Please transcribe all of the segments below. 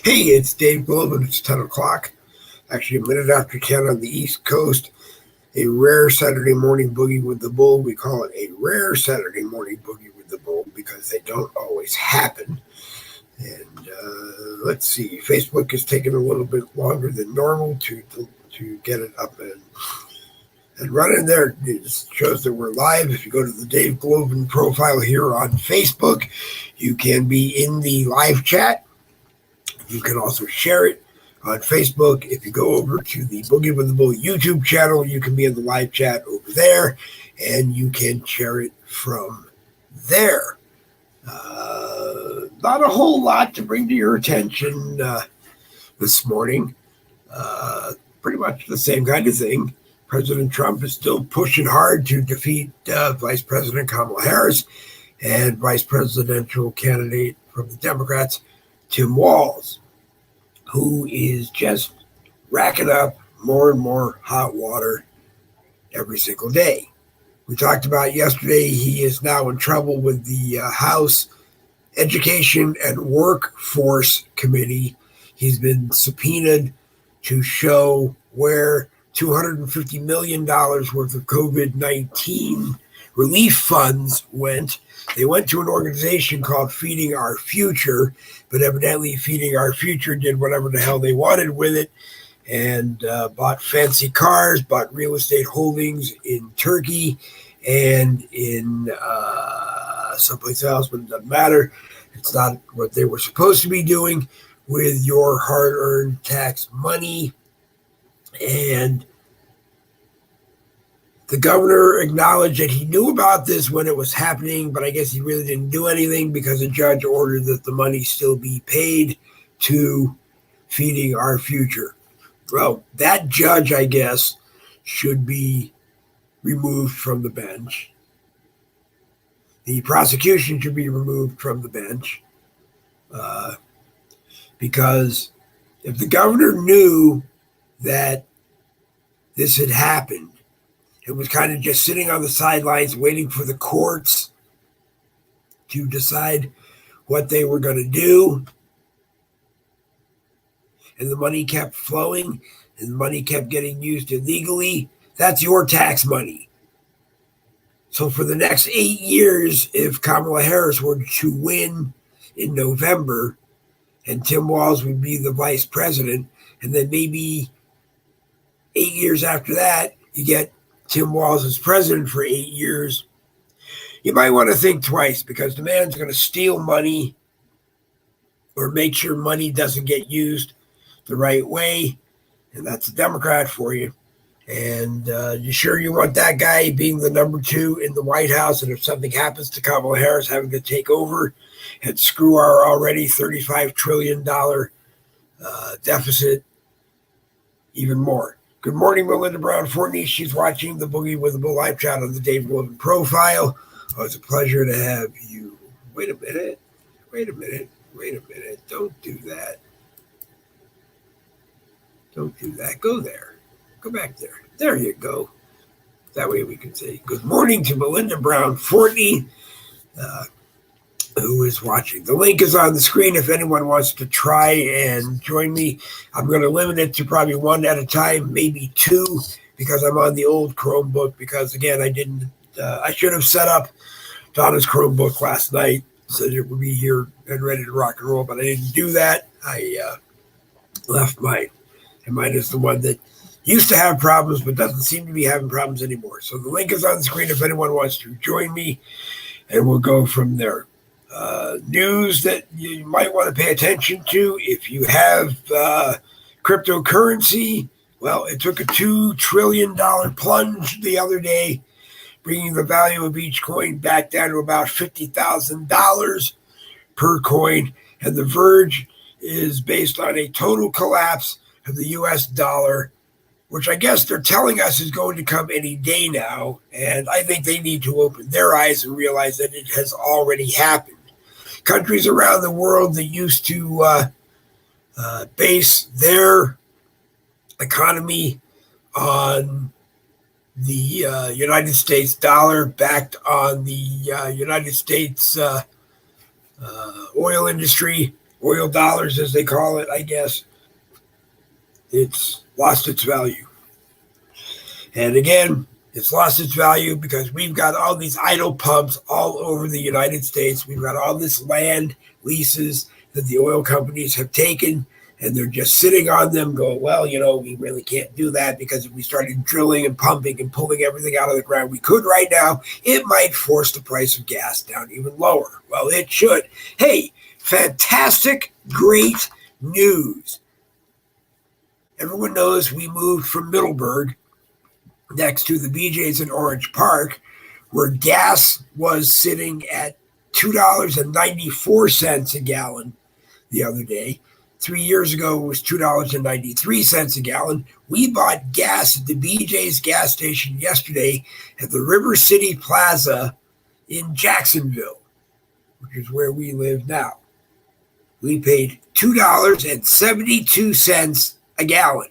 Hey, it's Dave Goldman. It's 10 o'clock. Actually, a minute after 10 on the East Coast. A rare Saturday morning boogie with the bull. We call it a rare Saturday morning boogie with the bull because they don't always happen. And let's see, Facebook is taking a little bit longer than normal to get it up and running there. It shows that we're live. If you go to the Dave Goldman profile here on Facebook, you can be in the live chat. You can also share it on Facebook. If you go over to the Boogie with the Bull YouTube channel, you can be in the live chat over there, and you can share it from there. Not a whole lot to bring to your attention this morning. Pretty much the same kind of thing. President Trump is still pushing hard to defeat Vice President Kamala Harris and Vice Presidential candidate from the Democrats, Tim Walz, who is just racking up more and more hot water every single day. We talked about yesterday, he is now in trouble with the House Education and Workforce Committee. He's been subpoenaed to show where $250 million worth of COVID-19 relief funds went. They went to an organization called Feeding Our Future, but evidently Feeding Our Future did whatever the hell they wanted with it and bought fancy cars, bought real estate holdings in Turkey and in someplace else, but it doesn't matter. It's not what they were supposed to be doing with your hard-earned tax money. And the governor acknowledged that he knew about this when it was happening, but I guess he really didn't do anything because a judge ordered that the money still be paid to Feeding Our Future. Well, that judge, I guess, should be removed from the bench. The prosecution should be removed from the bench because if the governor knew that this had happened, it was kind of just sitting on the sidelines waiting for the courts to decide what they were going to do. And the money kept flowing and the money kept getting used illegally. That's your tax money. So for the next 8 years, if Kamala Harris were to win in November and Tim Walz would be the vice president, and then maybe 8 years after that, you get Tim Walz as president for 8 years, you might want to think twice because the man's going to steal money or make sure money doesn't get used the right way, and that's a Democrat for you. And you sure you want that guy being the number 2 in the White House, and if something happens to Kamala Harris having to take over and screw our already $35 trillion deficit even more? Good morning, Melinda Brown Fortney. She's watching the Boogie with the Bull live chat on the Dave Goldman profile. Oh, it's a pleasure to have you. Wait a minute. Don't do that. Go there. Go back there. There you go. That way we can say good morning to Melinda Brown Fortney, who is watching. The link is on the screen if anyone wants to try and join me. I'm going to limit it to probably one at a time, maybe 2, because I'm on the old Chromebook. Because again, I should have set up Donna's Chromebook last night so that it would be here and ready to rock and roll, but I didn't do that. I left mine, and mine is the one that used to have problems but doesn't seem to be having problems anymore. So the link is on the screen if anyone wants to join me, and we'll go from there. News that you might want to pay attention to if you have cryptocurrency. Well, it took a $2 trillion plunge the other day, bringing the value of each coin back down to about $50,000 per coin. And the Verge is based on a total collapse of the U.S. dollar, which I guess they're telling us is going to come any day now. And I think they need to open their eyes and realize that it has already happened. Countries around the world that used to base their economy on the United States dollar, backed on the United States oil industry oil dollars, as they call it, I guess, it's lost its value. And again, it's lost its value because we've got all these idle pumps all over the United States. We've got all this land leases that the oil companies have taken, and they're just sitting on them going, well, we really can't do that because if we started drilling and pumping and pulling everything out of the ground we could right now, it might force the price of gas down even lower. Well, it should. Hey, fantastic, great news. Everyone knows we moved from Middleburg next to the BJ's in Orange Park, where gas was sitting at $2.94 a gallon the other day. 3 years ago, it was $2.93 a gallon. We bought gas at the BJ's gas station yesterday at the River City Plaza in Jacksonville, which is where we live now. We paid $2.72 a gallon.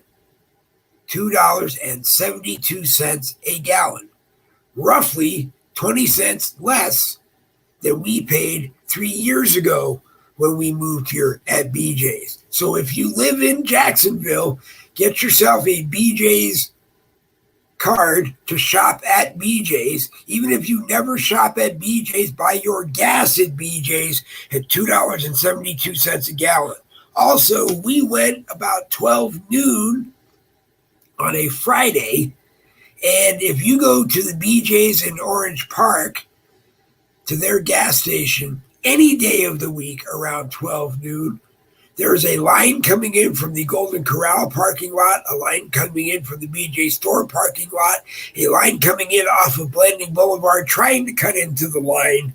$2.72 a gallon. Roughly 20 cents less than we paid 3 years ago when we moved here at BJ's. So if you live in Jacksonville, get yourself a BJ's card to shop at BJ's. Even if you never shop at BJ's, buy your gas at BJ's at $2.72 a gallon. Also, we went about 12 noon on a Friday, and if you go to the BJ's in Orange Park, to their gas station, any day of the week around 12 noon, there is a line coming in from the Golden Corral parking lot, a line coming in from the BJ store parking lot, a line coming in off of Blanding Boulevard, trying to cut into the line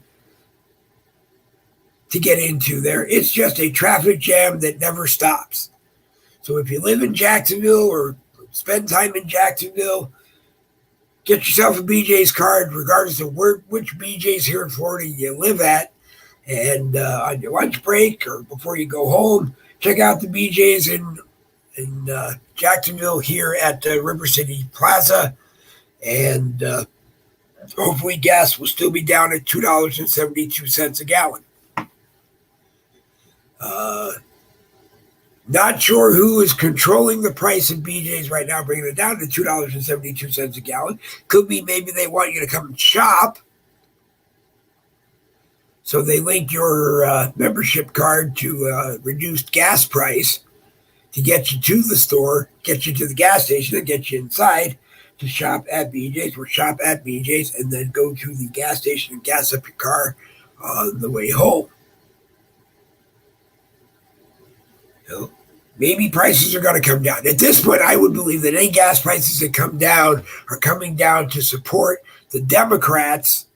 to get into there. It's just a traffic jam that never stops. So if you live in Jacksonville or spend time in Jacksonville, get yourself a BJ's card, regardless of which BJ's here in Florida you live at. And on your lunch break or before you go home, check out the BJ's in Jacksonville here at River City Plaza. And hopefully gas will still be down at $2.72 a gallon. Not sure who is controlling the price of BJ's right now, bringing it down to $2.72 a gallon. Could be maybe they want you to come and shop. So they link your membership card to a reduced gas price to get you to the store, get you to the gas station, and get you inside to shop at BJ's or shop at BJ's and then go to the gas station and gas up your car on the way home. Maybe prices are going to come down. At this point, I would believe that any gas prices that come down are coming down to support the Democrats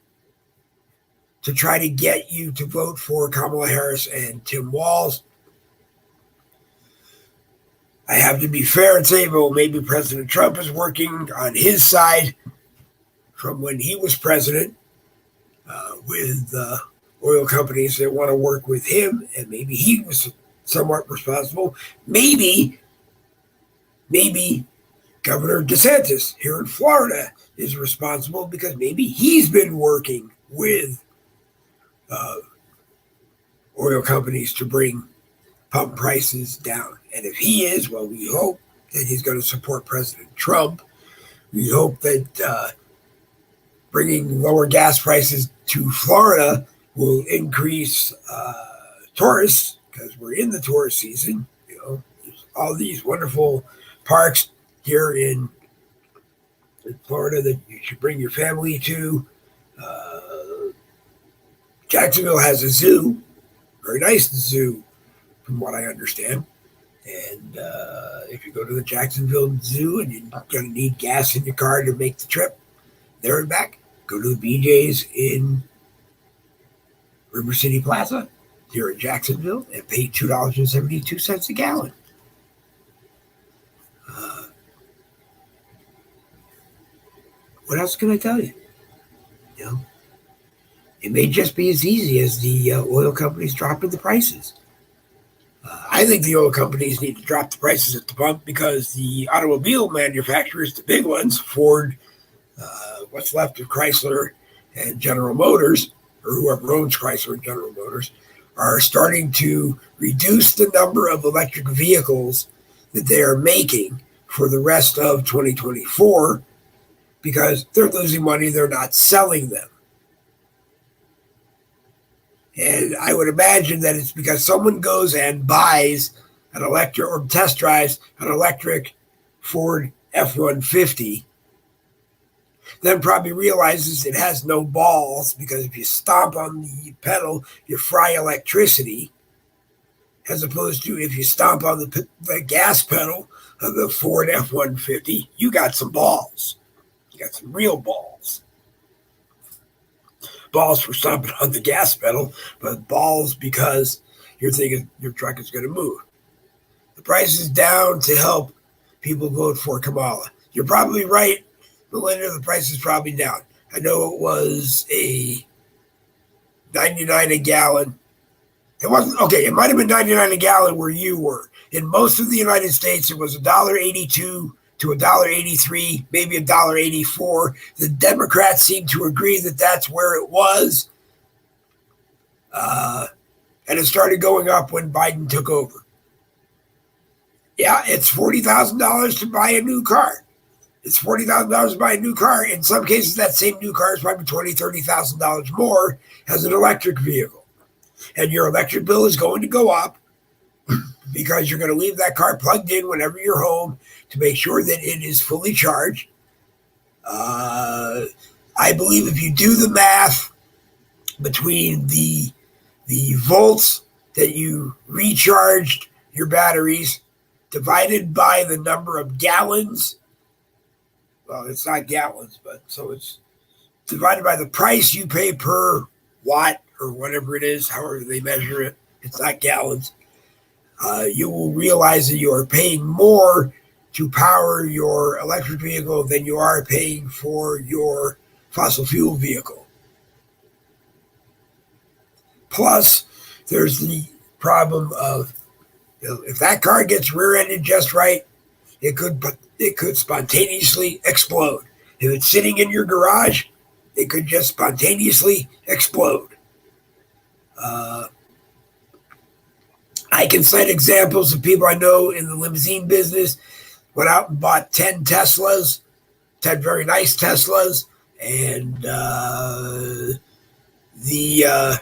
to try to get you to vote for Kamala Harris and Tim Walz. I have to be fair and say, well, maybe President Trump is working on his side from when he was president with oil companies that want to work with him, and maybe he was somewhat responsible. Maybe Governor DeSantis here in Florida is responsible because maybe he's been working with oil companies to bring pump prices down. And if he is, well, we hope that he's going to support President Trump. We hope that bringing lower gas prices to Florida will increase tourists, because we're in the tourist season. There's all these wonderful parks here in Florida that you should bring your family to. Jacksonville has a zoo, very nice zoo, from what I understand. And if you go to the Jacksonville Zoo and you're going to need gas in your car to make the trip there and back, go to the BJ's in River City Plaza here in Jacksonville and pay $2.72 a gallon. What else can I tell you? It may just be as easy as the oil companies dropping the prices. I think the oil companies need to drop the prices at the pump because the automobile manufacturers, the big ones, Ford, what's left of Chrysler and General Motors, or whoever owns Chrysler and General Motors, are starting to reduce the number of electric vehicles that they are making for the rest of 2024 because they're losing money, they're not selling them. And I would imagine that it's because someone goes and buys an electric or test drives an electric Ford F-150, then probably realizes it has no balls because if you stomp on the pedal, you fry electricity, as opposed to if you stomp on the gas pedal of the Ford F-150, you got some balls. You got some real balls. Balls for stomping on the gas pedal, but balls because you're thinking your truck is going to move. The price is down to help people vote for Kamala. You're probably right, Melinda. The price is probably down. I know it was a 99 a gallon. It wasn't okay. It might have been 99 a gallon where you were. In most of the United States, it was $1.82 to $1.83, maybe $1.84. The Democrats seem to agree that that's where it was. And it started going up when Biden took over. Yeah, it's $40,000 to buy a new car. It's $40,000 to buy a new car. In some cases, that same new car is probably $20,000, $30,000 more as an electric vehicle. And your electric bill is going to go up because you're going to leave that car plugged in whenever you're home to make sure that it is fully charged. I believe if you do the math between the volts that you recharged your batteries divided by the number of gallons, well, it's not gallons, but so it's divided by the price you pay per watt or whatever it is, however they measure it, it's not gallons, you will realize that you are paying more to power your electric vehicle than you are paying for your fossil fuel vehicle. Plus, there's the problem of if that car gets rear-ended just right, it could spontaneously explode. If it's sitting in your garage, it could just spontaneously explode. I can cite examples of people I know in the limousine business went out and bought 10 Teslas, 10 very nice Teslas, and the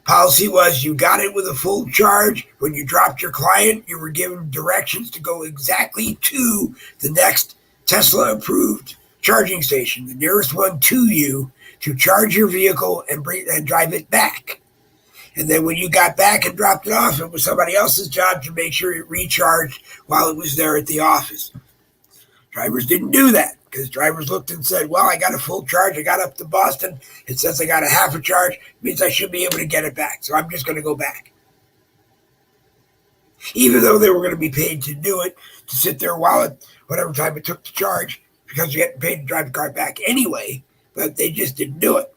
policy was you got it with a full charge. When you dropped your client, you were given directions to go exactly to the next Tesla-approved charging station, the nearest one to you, to charge your vehicle and drive it back. And then when you got back and dropped it off, it was somebody else's job to make sure it recharged while it was there at the office. Drivers didn't do that because drivers looked and said, well, I got a full charge. I got up to Boston. It says I got a half a charge. It means I should be able to get it back. So I'm just going to go back. Even though they were going to be paid to do it, to sit there while whatever time it took to charge, because you're getting paid to drive the car back anyway, but they just didn't do it.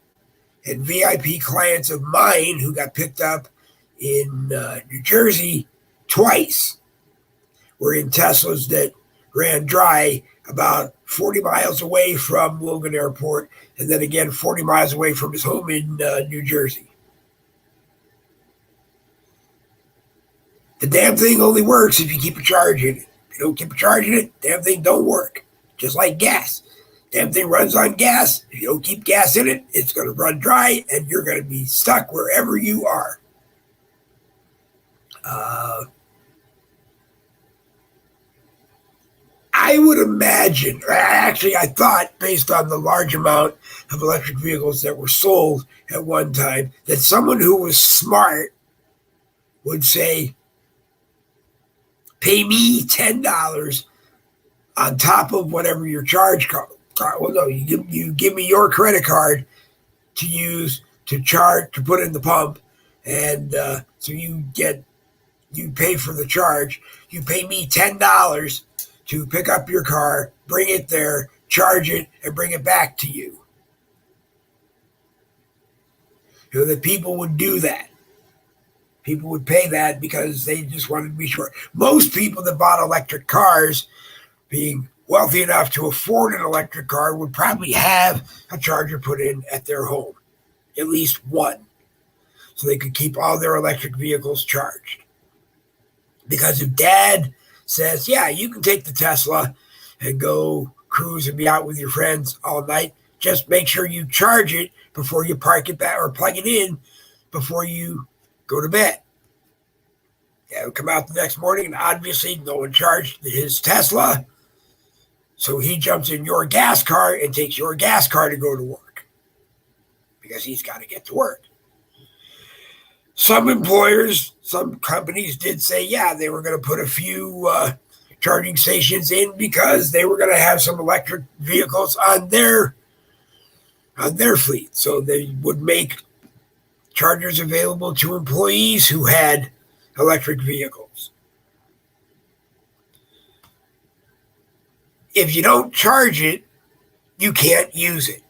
And VIP clients of mine who got picked up in New Jersey twice were in Teslas that ran dry about 40 miles away from Logan Airport, and then again 40 miles away from his home in New Jersey. The damn thing only works if you keep a charge in it. If you don't keep a charge in it, damn thing don't work. Just like gas. Damn thing runs on gas. If you don't keep gas in it, it's going to run dry, and you're going to be stuck wherever you are. I would imagine, actually I thought, based on the large amount of electric vehicles that were sold at one time, that someone who was smart would say, pay me $10 on top of whatever your charge card. Well, no, you give me your credit card to use to charge, to put in the pump, and so you pay for the charge. You pay me $10 to pick up your car, bring it there, charge it, and bring it back to you. You know, that people would do that. People would pay that because they just wanted to be sure. Most people that bought electric cars, being wealthy enough to afford an electric car, would probably have a charger put in at their home, at least one. so they could keep all their electric vehicles charged. Because if Dad says, yeah, you can take the Tesla and go cruise and be out with your friends all night, just make sure you charge it before you park it back or plug it in before you go to bed. Dad would come out the next morning and obviously no one charged his Tesla. So he jumps in your gas car and takes your gas car to go to work because he's got to get to work. Some employers, some companies did say, yeah, they were going to put a few charging stations in because they were going to have some electric vehicles on their fleet. So they would make chargers available to employees who had electric vehicles. If you don't charge it, you can't use it.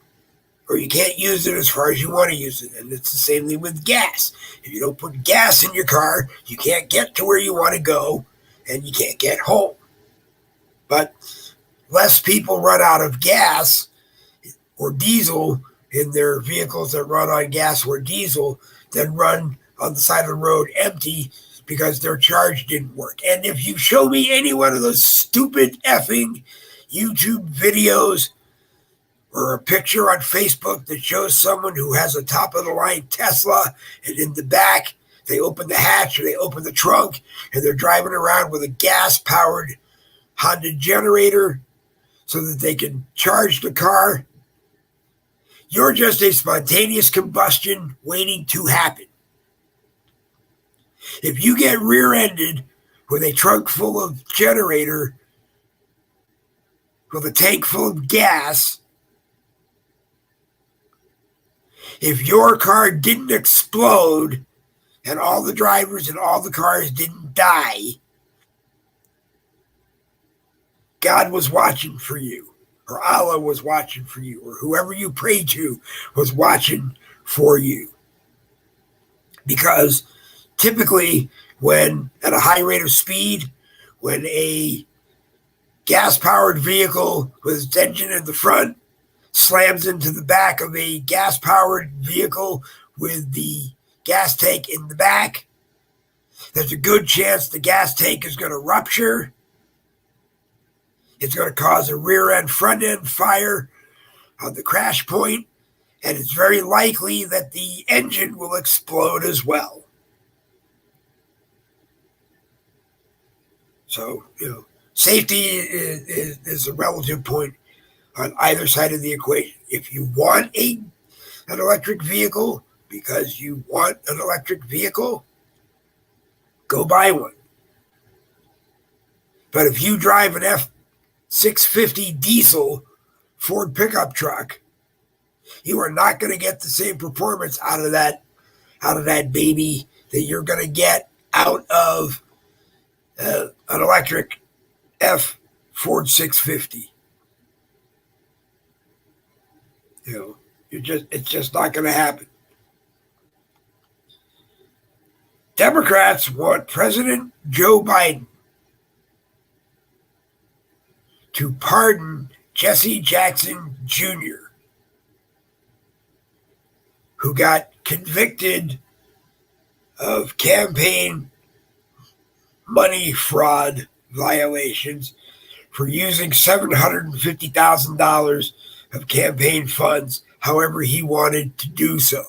Or you can't use it as far as you want to use it. And it's the same thing with gas. If you don't put gas in your car, you can't get to where you want to go, and you can't get home. But less people run out of gas or diesel in their vehicles that run on gas or diesel than run on the side of the road empty because their charge didn't work. And if you show me any one of those stupid effing YouTube videos or a picture on Facebook that shows someone who has a top-of-the-line Tesla, and in the back, they open the hatch or they open the trunk, and they're driving around with a gas-powered Honda generator so that they can charge the car, you're just a spontaneous combustion waiting to happen. If you get rear-ended with a trunk full of generator, with a tank full of gas, if your car didn't explode and all the drivers and all the cars didn't die, God was watching for you, or Allah was watching for you, or whoever you pray to was watching for you. Because typically when at a high rate of speed, when a gas-powered vehicle with its engine in the front slams into the back of a gas-powered vehicle with the gas tank in the back, there's a good chance the gas tank is going to rupture. It's going to cause a rear-end, front-end fire on the crash point, and it's very likely that the engine will explode as well. So, safety is a relative point on either side of the equation. If you want an electric vehicle because you want an electric vehicle, go buy one. But if you drive an F650 diesel Ford pickup truck, you are not going to get the same performance out of that baby that you're going to get out of an electric Ford 650. It's just not going to happen. Democrats want President Joe Biden to pardon Jesse Jackson Jr., who got convicted of campaign money fraud violations for using $750,000 of campaign funds however he wanted to do so.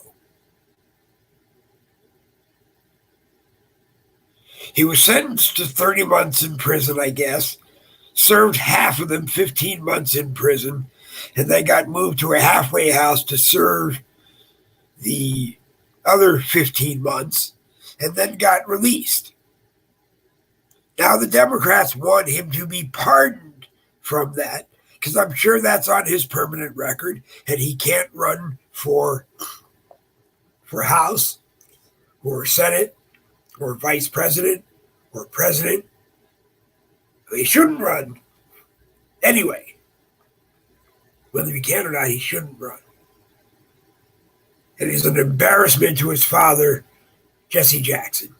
He was sentenced to 30 months in prison, I guess, served half of them 15 months in prison, and then got moved to a halfway house to serve the other 15 months, and then got released. Now the Democrats want him to be pardoned from that, because I'm sure that's on his permanent record, and he can't run for House or Senate or Vice President or President. He shouldn't run. Anyway, whether he can or not, he shouldn't run. And he's an embarrassment to his father, Jesse Jackson.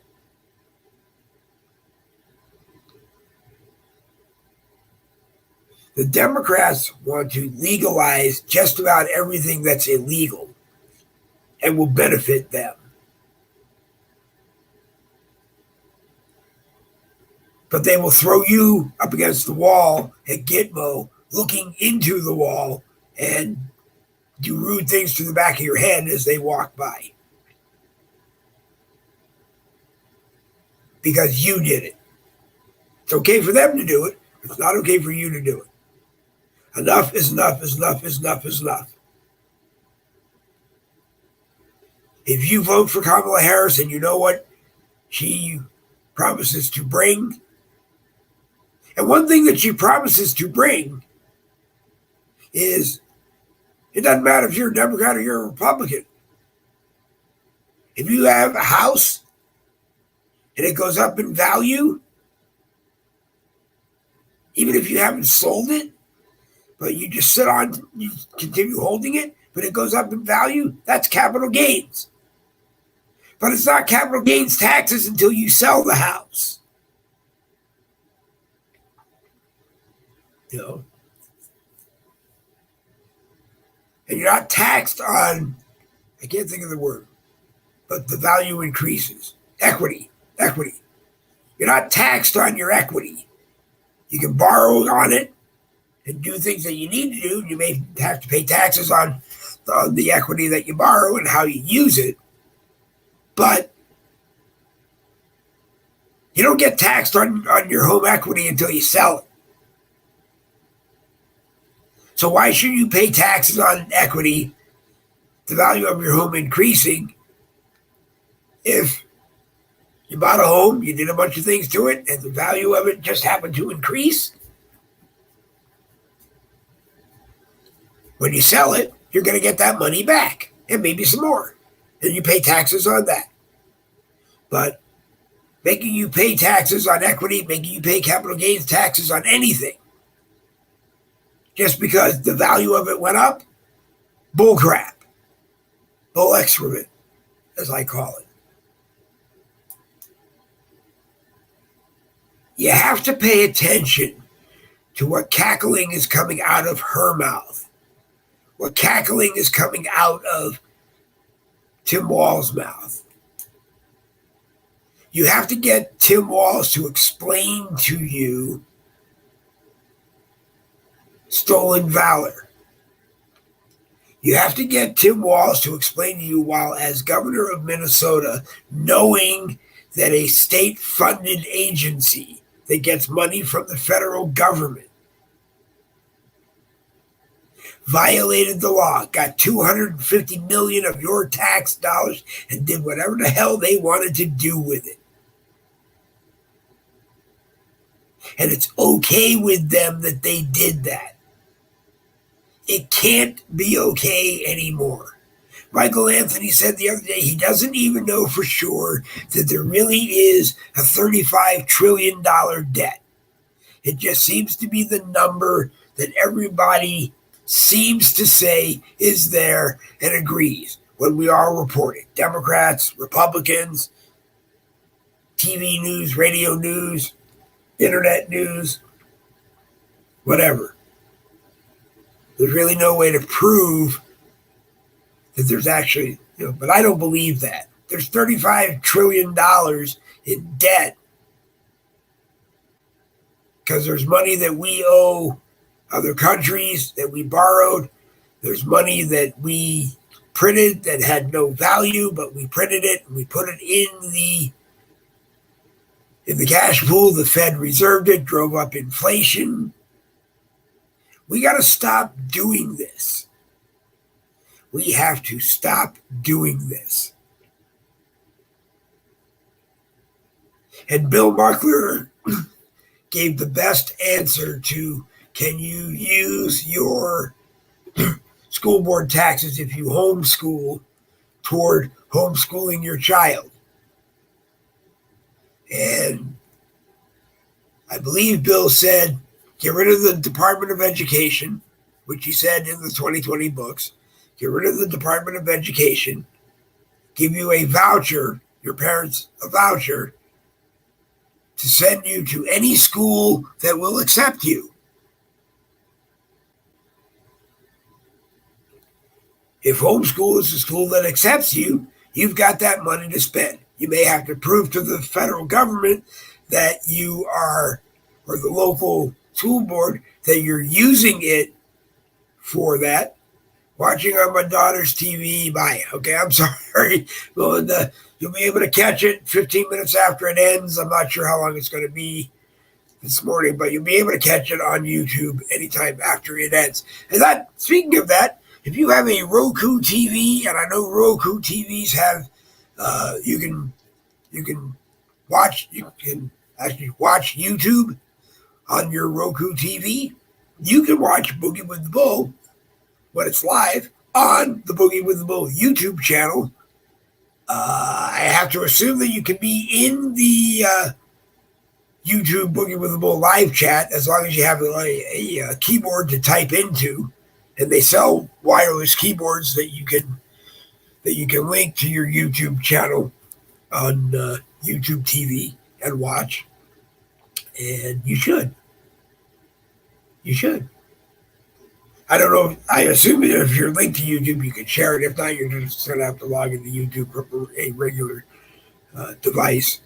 The Democrats want to legalize just about everything that's illegal and will benefit them. but they will throw you up against the wall at Gitmo, looking into the wall, and do rude things to the back of your head as they walk by. Because you did it. It's okay for them to do it. It's not okay for you to do it. Enough is enough is enough is enough is enough. If you vote for Kamala Harris and you know what she promises to bring, and one thing that she promises to bring is it doesn't matter if you're a Democrat or you're a Republican. If you have a house and it goes up in value, even if you haven't sold it, but you just you continue holding it, but it goes up in value, that's capital gains. But it's not capital gains taxes until you sell the house. You know? And you're not taxed on, I can't think of the word, but the value increases. Equity. You're not taxed on your equity. You can borrow on it and do things that you need to do. You may have to pay taxes on the equity that you borrow and how you use it. But you don't get taxed on your home equity until you sell it. So why should you pay taxes on equity, the value of your home increasing, if you bought a home, you did a bunch of things to it, and the value of it just happened to increase? When you sell it, you're going to get that money back, and maybe some more. And you pay taxes on that. But making you pay taxes on equity, making you pay capital gains taxes on anything, just because the value of it went up, bull crap. Bull excrement, as I call it. You have to pay attention to what cackling is coming out of her mouth, what cackling is coming out of Tim Walz's mouth. You have to get Tim Walz to explain to you stolen valor. You have to get Tim Walz to explain to you, while as governor of Minnesota, knowing that a state-funded agency that gets money from the federal government violated the law, got $250 million of your tax dollars, and did whatever the hell they wanted to do with it. And it's okay with them that they did that. It can't be okay anymore. Michael Anthony said the other day he doesn't even know for sure that there really is a $35 trillion debt. It just seems to be the number that everybody seems to say is there and agrees when we are reporting. Democrats, Republicans, TV news, radio news, internet news, whatever. There's really no way to prove that there's actually, but I don't believe that. There's $35 trillion in debt because there's money that we owe other countries that we borrowed. There's money that we printed that had no value, but we printed it and we put it in the cash pool. The Fed reserved it, drove up inflation. We got to stop doing this. We have to stop doing this. And Bill Markler gave the best answer to, can you use your school board taxes if you homeschool toward homeschooling your child? And I believe Bill said, get rid of the Department of Education, which he said in the 2020 books. Get rid of the Department of Education. Give you a voucher, your parents a voucher, to send you to any school that will accept you. If homeschool is a school that accepts you, you've got that money to spend. You may have to prove to the federal government that you are, or the local school board, that you're using it for that. Watching on my daughter's TV, bye. Okay, I'm sorry. Well, you'll be able to catch it 15 minutes after it ends. I'm not sure how long it's going to be this morning, but you'll be able to catch it on YouTube anytime after it ends. And that, speaking of that, if you have a Roku TV, and I know Roku TVs have, you can actually watch YouTube on your Roku TV. You can watch Boogie with the Bull when it's live on the Boogie with the Bull YouTube channel. I have to assume that you can be in the YouTube Boogie with the Bull live chat as long as you have a keyboard to type into, and they sell wireless keyboards that you can link to your YouTube channel on YouTube TV and watch. And you should. I don't know. I assume that if you're linked to YouTube, you can share it. If not, you're just going to have to log into YouTube from a regular device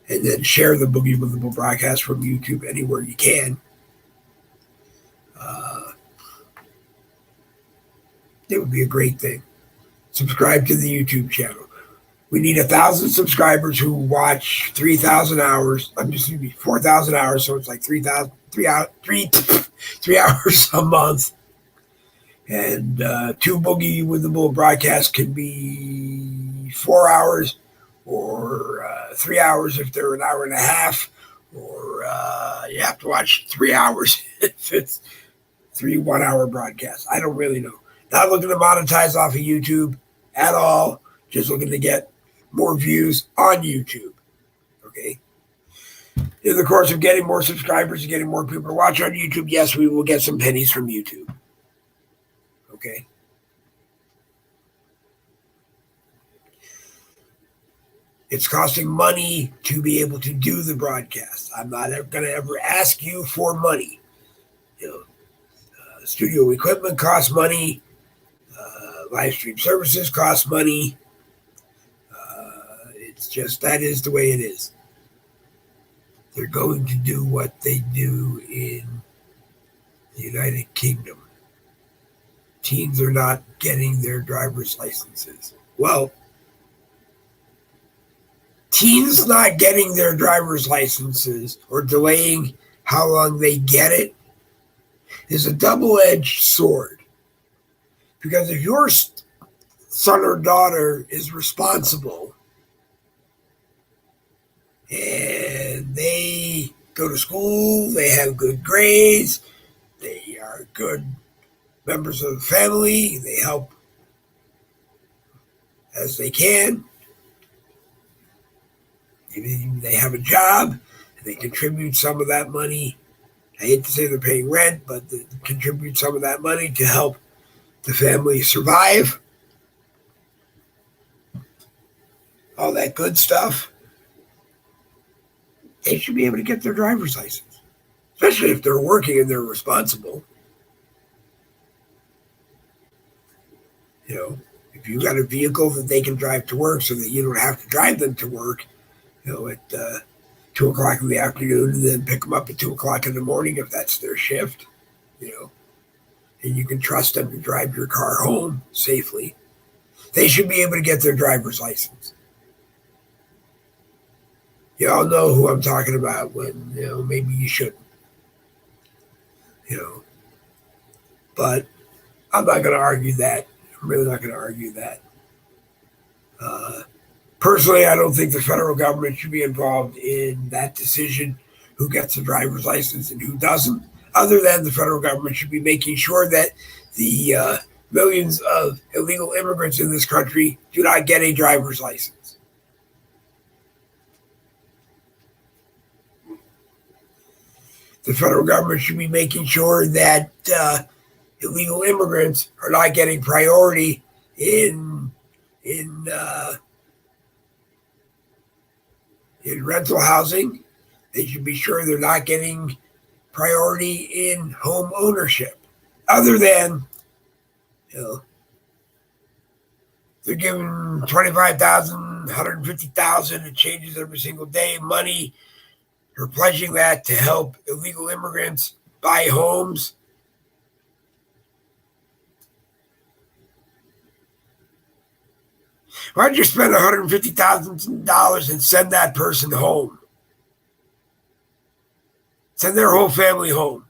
and then share the Boogie with the Bull broadcast from YouTube anywhere you can. It would be a great thing. Subscribe to the YouTube channel. We need 1,000 subscribers who watch 3,000 hours. I'm just going to be 4,000 hours, so it's like 3 hours a month. And 2 Boogie with the Bull broadcasts can be 4 hours, or 3 hours if they're an hour and a half, or you have to watch 3 hours if it's 3 1-hour broadcasts. I don't really know. Not looking to monetize off of YouTube at all. Just looking to get more views on YouTube. Okay. In the course of getting more subscribers and getting more people to watch on YouTube, yes, we will get some pennies from YouTube. Okay. It's costing money to be able to do the broadcast. I'm not going to ever ask you for money. Studio equipment costs money. Live stream services cost money. It's just, that is the way it is. They're going to do what they do in the United Kingdom. Teens are not getting their driver's licenses. Well, teens not getting their driver's licenses or delaying how long they get it is a double-edged sword. Because if your son or daughter is responsible and they go to school, they have good grades, they are good members of the family, they help as they can, they have a job, and they contribute some of that money. I hate to say they're paying rent, but they contribute some of that money to help the family survive. All that good stuff. They should be able to get their driver's license, especially if they're working and they're responsible. If you got a vehicle that they can drive to work so that you don't have to drive them to work, at 2 o'clock in the afternoon, and then pick them up at 2 o'clock in the morning if that's their shift, and you can trust them to drive your car home safely. They should be able to get their driver's license. You all know who I'm talking about when, maybe you shouldn't. But I'm not going to argue that. I'm really not going to argue that. Personally, I don't think the federal government should be involved in that decision, who gets a driver's license and who doesn't, other than the federal government should be making sure that the millions of illegal immigrants in this country do not get a driver's license. The federal government should be making sure that illegal immigrants are not getting priority in rental housing. They should be sure they're not getting priority in home ownership, other than, they're giving 25,000, 150,000. It changes every single day. Money or pledging that to help illegal immigrants buy homes. Why don't you spend $150,000 and send that person home? Send their whole family home.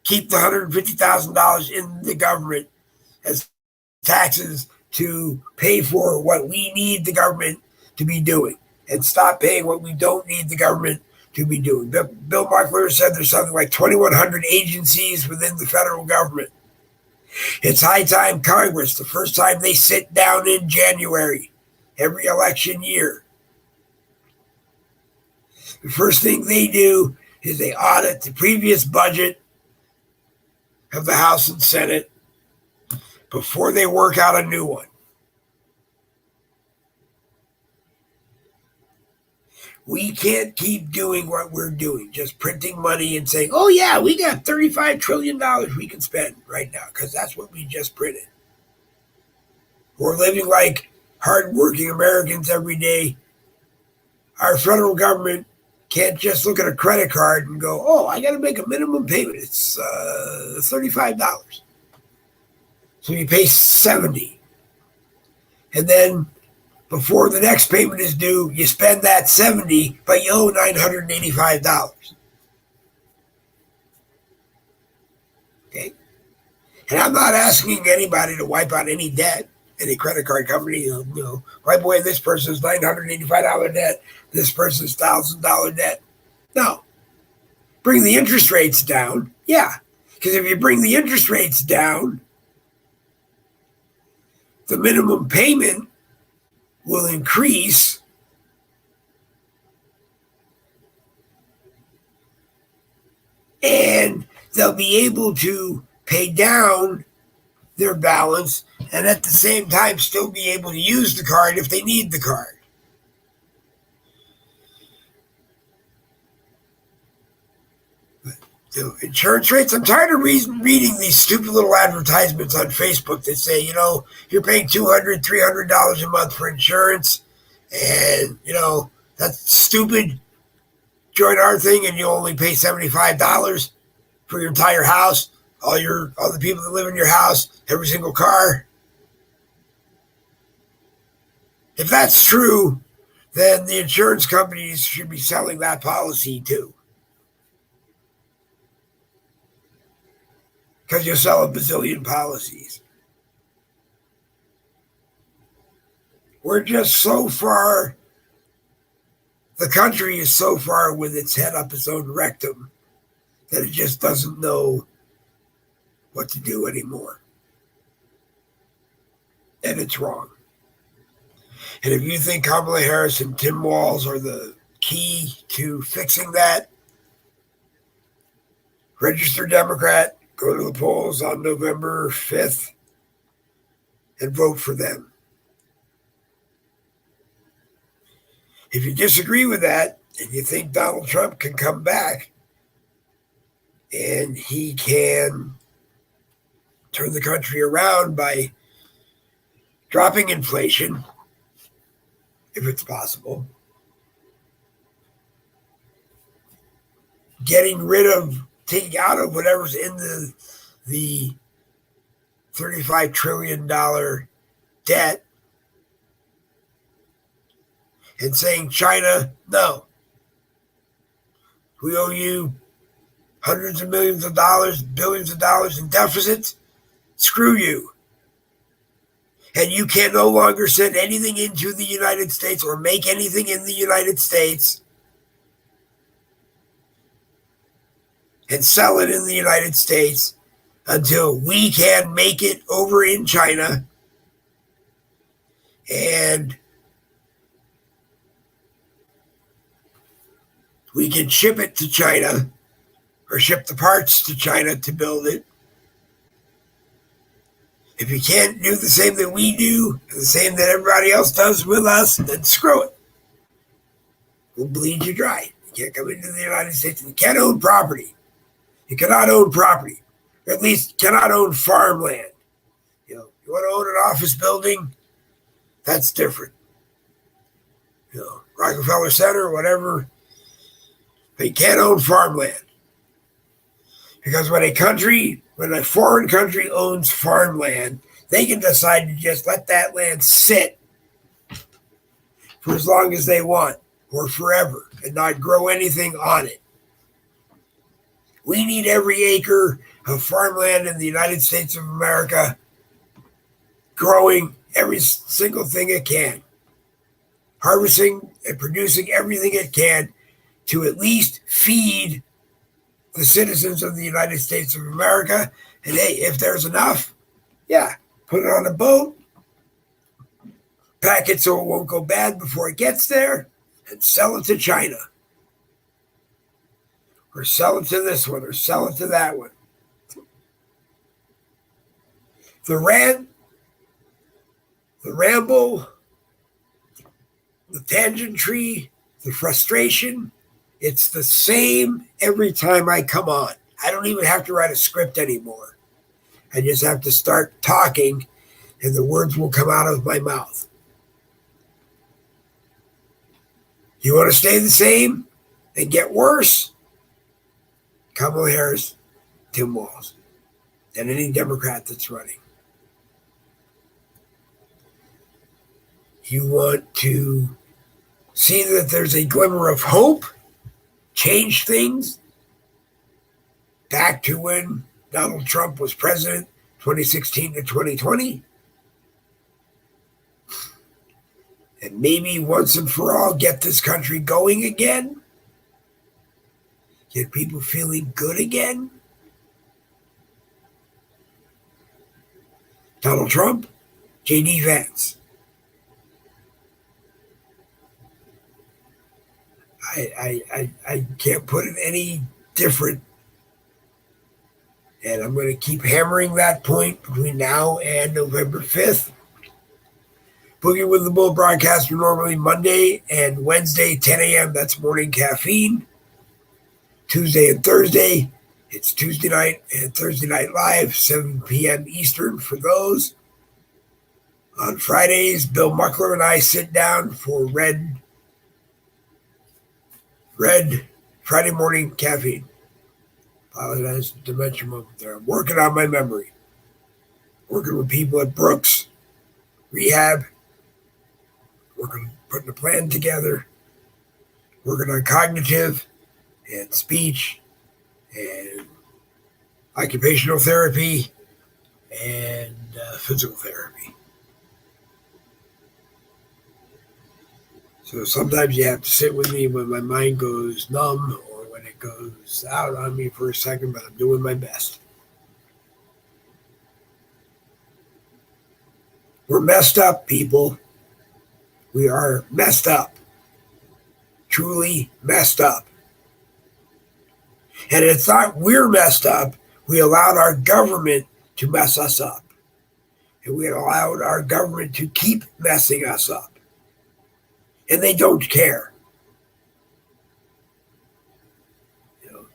Keep the $150,000 in the government as taxes to pay for what we need the government to be doing, and stop paying what we don't need the government to be doing. Bill Mockler said there's something like 2,100 agencies within the federal government. It's high time Congress, the first time they sit down in January, every election year, the first thing they do is they audit the previous budget of the House and Senate before they work out a new one. We can't keep doing what we're doing, just printing money and saying, oh, yeah, we got $35 trillion we can spend right now, because that's what we just printed. We're living like hardworking Americans every day. Our federal government can't just look at a credit card and go, oh, I got to make a minimum payment. It's $35. So you pay $70. And then before the next payment is due, you spend that $70, but you owe $985. Okay? And I'm not asking anybody to wipe out any debt, any credit card company, wipe away this person's $985 debt, this person's $1,000 debt. No. Bring the interest rates down. Yeah. Because if you bring the interest rates down, the minimum payment will increase, and they'll be able to pay down their balance and at the same time still be able to use the card if they need the card. The insurance rates, I'm tired of reading these stupid little advertisements on Facebook that say, you're paying $200, $300 a month for insurance, and, that's stupid. Join our thing and you only pay $75 for your entire house, all the people that live in your house, every single car. If that's true, then the insurance companies should be selling that policy too. Because you'll sell a bazillion policies. We're just so far, the country is so far with its head up its own rectum that it just doesn't know what to do anymore. And it's wrong. And if you think Kamala Harris and Tim Walz are the key to fixing that, register Democrat, go to the polls on November 5th and vote for them. If you disagree with that and you think Donald Trump can come back and he can turn the country around by dropping inflation, if it's possible, taking out of whatever's in the $35 trillion debt, and saying, China, no. We owe you hundreds of millions of dollars, billions of dollars in deficits. Screw you. And you can no longer send anything into the United States or make anything in the United States and sell it in the United States until we can make it over in China and we can ship it to China or ship the parts to China to build it. If you can't do the same that we do, the same that everybody else does with us, then screw it. We'll bleed you dry. You can't come into the United States. You can't own property. You cannot own property, or at least cannot own farmland. You want to own an office building? That's different. Rockefeller Center, whatever They can't own farmland. Because when a foreign country owns farmland, they can decide to just let that land sit for as long as they want or forever and not grow anything on it. We need every acre of farmland in the United States of America growing every single thing it can, harvesting and producing everything it can to at least feed the citizens of the United States of America. And hey, if there's enough, yeah, put it on a boat, pack it so it won't go bad before it gets there, and sell it to China. Or sell it to this one, or sell it to that one. The ramble, the tangent tree, the frustration, it's the same every time I come on. I don't even have to write a script anymore. I just have to start talking, and the words will come out of my mouth. You want to stay the same and get worse? Kamala Harris, Tim Walz, and any Democrat that's running. You want to see that there's a glimmer of hope, change things back to when Donald Trump was president, 2016 to 2020. And maybe once and for all, get this country going again. Get people feeling good again. Donald Trump, J.D. Vance. I can't put it any different. And I'm going to keep hammering that point between now and November 5th. Boogie with the Bull broadcasts are normally Monday and Wednesday, 10 a.m. That's morning caffeine. Tuesday and Thursday, it's Tuesday night and Thursday night live, 7 p.m. Eastern for those. On Fridays, Bill Muckler and I sit down for Red Friday morning caffeine. Apologize, dementia moment there. I'm working on my memory. Working with people at Brooks, rehab, putting a plan together, working on cognitive and speech and occupational therapy and physical therapy. So sometimes you have to sit with me when my mind goes numb or when it goes out on me for a second, but I'm doing my best. We're messed up, people. We are messed up. Truly messed up. And it's not we're messed up. We allowed our government to mess us up. And we allowed our government to keep messing us up. And they don't care. You know,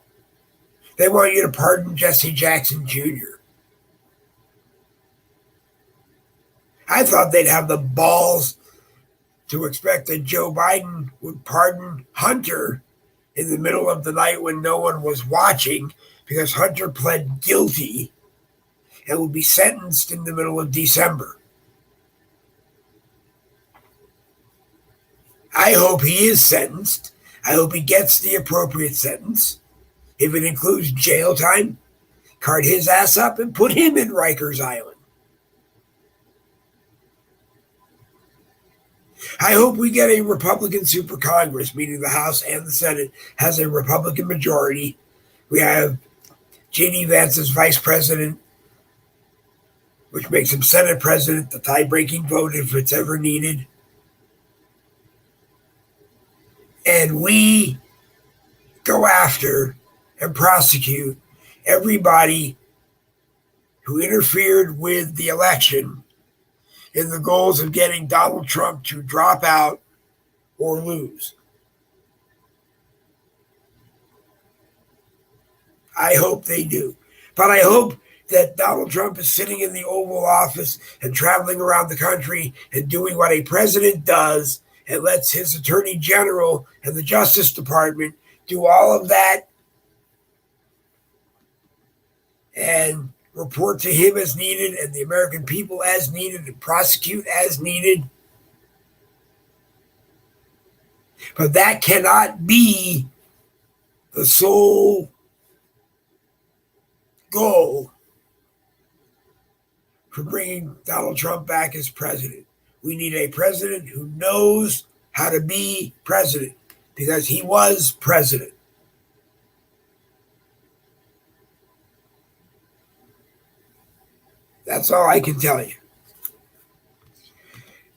they want you to pardon Jesse Jackson Jr. I thought they'd have the balls to expect that Joe Biden would pardon Hunter in the middle of the night when no one was watching because Hunter pled guilty and will be sentenced in the middle of December. I hope he is sentenced. I hope he gets the appropriate sentence. If it includes jail time, cart his ass up and put him in Rikers Island. I hope we get a Republican super Congress, meaning the House and the Senate has a Republican majority. We have J.D. Vance as vice president, which makes him Senate president, the tie-breaking vote if it's ever needed. And we go after and prosecute everybody who interfered with the election in the goals of getting Donald Trump to drop out or lose. I hope they do. But I hope that Donald Trump is sitting in the Oval Office and traveling around the country and doing what a president does and lets his attorney general and the Justice Department do all of that and report to him as needed and the American people as needed and prosecute as needed. But that cannot be the sole goal for bringing Donald Trump back as president. We need a president who knows how to be president because he was president. That's all I can tell you.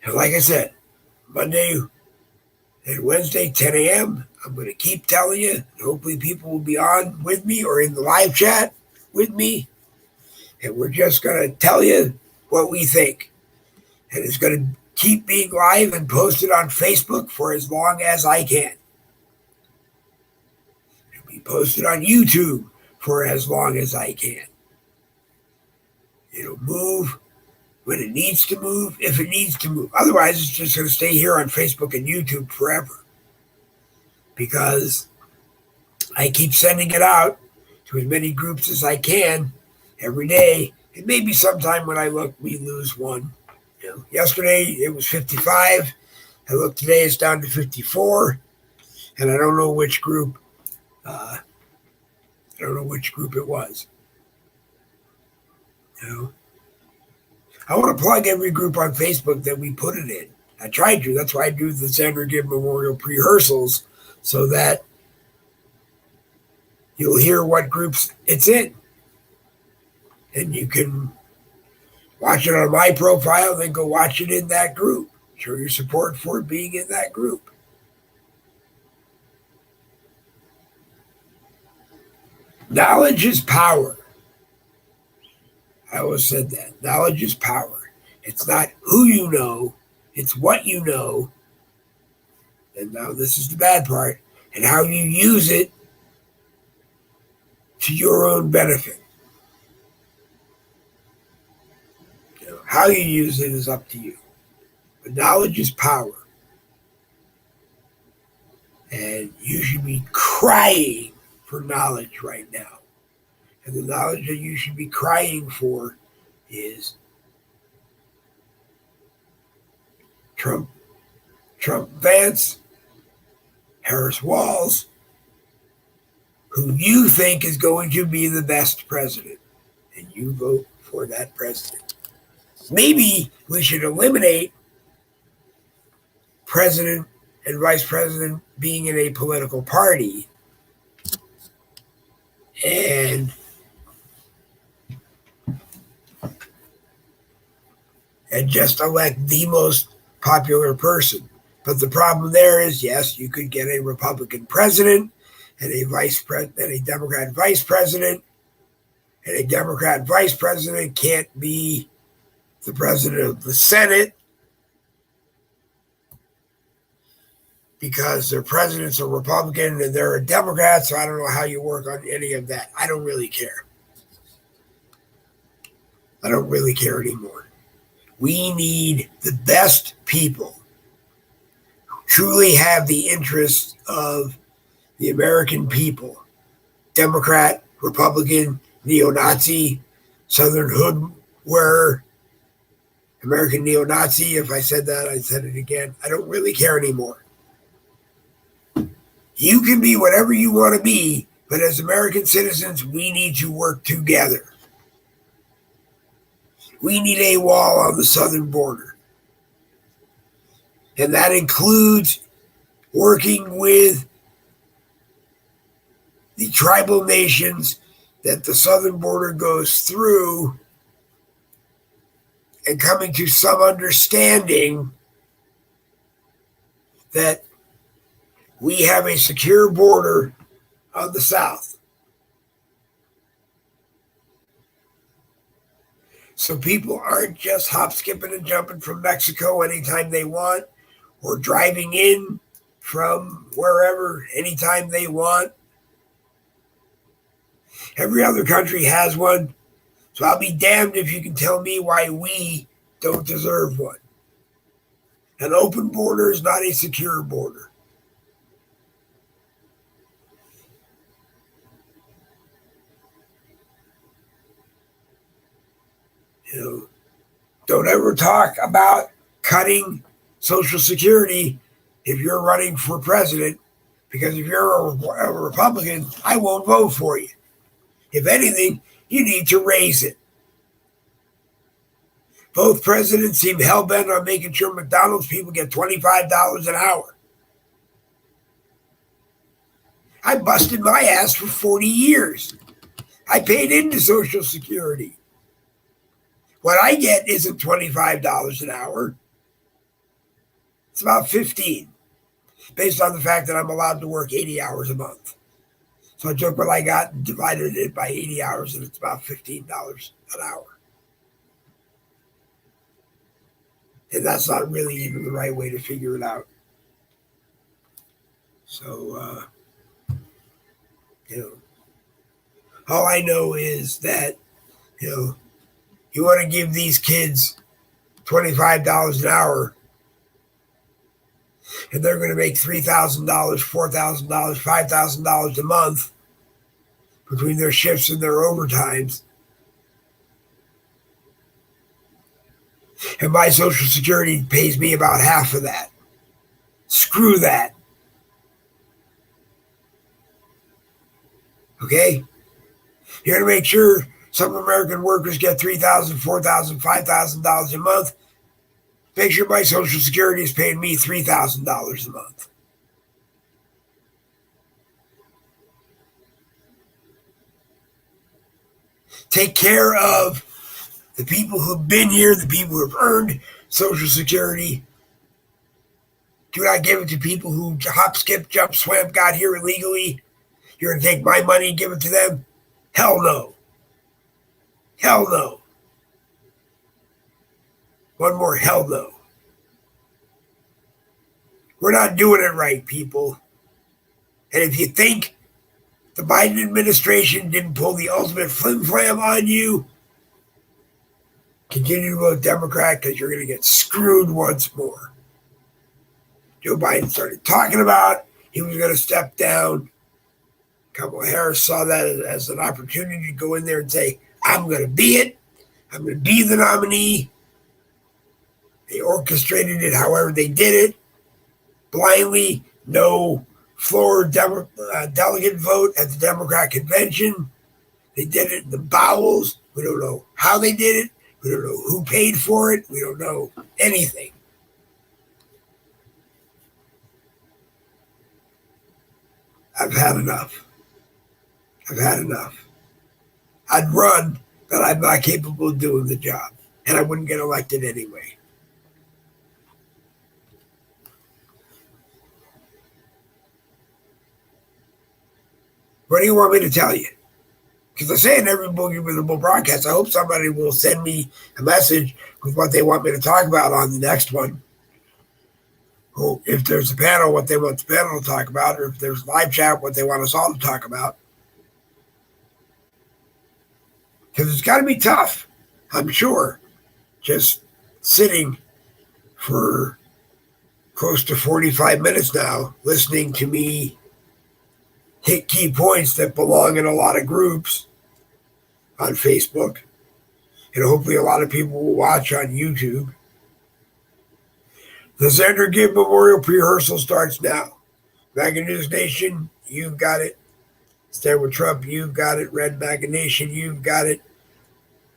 And like I said, Monday and Wednesday, 10 a.m., I'm going to keep telling you. Hopefully people will be on with me or in the live chat with me. And we're just going to tell you what we think. And it's going to keep being live and posted on Facebook for as long as I can. It'll be posted on YouTube for as long as I can. It'll move when it needs to move, if it needs to move. Otherwise, it's just going to stay here on Facebook and YouTube forever. Because I keep sending it out to as many groups as I can every day. And maybe sometime when I look, we lose one. Yesterday it was 55. I look today, it's down to 54. And I don't know which group. I don't know which group it was. I want to plug every group on Facebook that we put it in. I tried to. That's why I do the Sandra Gibb Memorial pre-rehearsals, so that you'll hear what groups it's in. And you can watch it on my profile, then go watch it in that group. Show your support for it being in that group. Knowledge is power. I always said that. Knowledge is power. It's not who you know, it's what you know. And now this is the bad part. And how you use it to your own benefit. How you use it is up to you. But knowledge is power. And you should be crying for knowledge right now. And the knowledge that you should be crying for is Trump Vance, Harris Walls, who you think is going to be the best president. And you vote for that president. Maybe we should eliminate president and vice president being in a political party and just elect the most popular person. But the problem there is, yes, you could get a Republican president and a Democrat vice president, and a Democrat vice president can't be the president of the Senate because their president's a Republican and they're a Democrat, so I don't know how you work on any of that. I don't really care. I don't really care anymore. We need the best people who truly have the interests of the American people. Democrat, Republican, neo-Nazi, Southern hood wearer, American neo-Nazi. If I said that, I said it again. I don't really care anymore. You can be whatever you want to be, but as American citizens, we need to work together. We need a wall on the southern border. And that includes working with the tribal nations that the southern border goes through and coming to some understanding that we have a secure border on the south. So people aren't just hop, skipping, and jumping from Mexico anytime they want, or driving in from wherever anytime they want. Every other country has one, so I'll be damned if you can tell me why we don't deserve one. An open border is not a secure border. You know, don't ever talk about cutting Social Security if you're running for president, because if you're a Republican, I won't vote for you. If anything, you need to raise it. Both presidents seem hell-bent on making sure McDonald's people get $25 an hour. I busted my ass for 40 years. I paid into Social Security. What I get isn't $25 an hour. It's about 15, based on the fact that I'm allowed to work 80 hours a month. So I took what I got and divided it by 80 hours, and it's about $15 an hour. And that's not really even the right way to figure it out. So, all I know is that, you want to give these kids $25 an hour, and they're going to make $3,000, $4,000, $5,000 a month between their shifts and their overtimes. And my Social Security pays me about half of that. Screw that. Okay? You're going to make sure some American workers get $3,000, $4,000, $5,000 a month. Make sure my Social Security is paying me $3,000 a month. Take care of the people who've been here, the people who have earned Social Security. Do not give it to people who hop, skip, jump, swam, got here illegally. You're going to take my money and give it to them? Hell no. Hell no. One more hell no. We're not doing it right, people. And if you think the Biden administration didn't pull the ultimate flim-flam on you, continue to vote Democrat, because you're going to get screwed once more. Joe Biden started talking about he was going to step down. Kamala Harris saw that as an opportunity to go in there and say, I'm going to be it. I'm going to be the nominee. They orchestrated it however they did it. Blindly, no floor delegate vote at the Democrat convention. They did it in the bowels. We don't know how they did it. We don't know who paid for it. We don't know anything. I've had enough. I've had enough. I'd run, but I'm not capable of doing the job, and I wouldn't get elected anyway. What do you want me to tell you? Because I say in every Boogie with the Bull broadcast, I hope somebody will send me a message with what they want me to talk about on the next one. Or if there's a panel, what they want the panel to talk about, or if there's live chat, what they want us all to talk about. Because it's got to be tough, I'm sure, just sitting for close to 45 minutes now, listening to me hit key points that belong in a lot of groups on Facebook, and hopefully a lot of people will watch on YouTube. The Sandra Gibb Memorial Pre-Rehearsal starts now. MAGA News Nation, you've got it. Stand with Trump, you've got it. Red MAGA Nation, you've got it.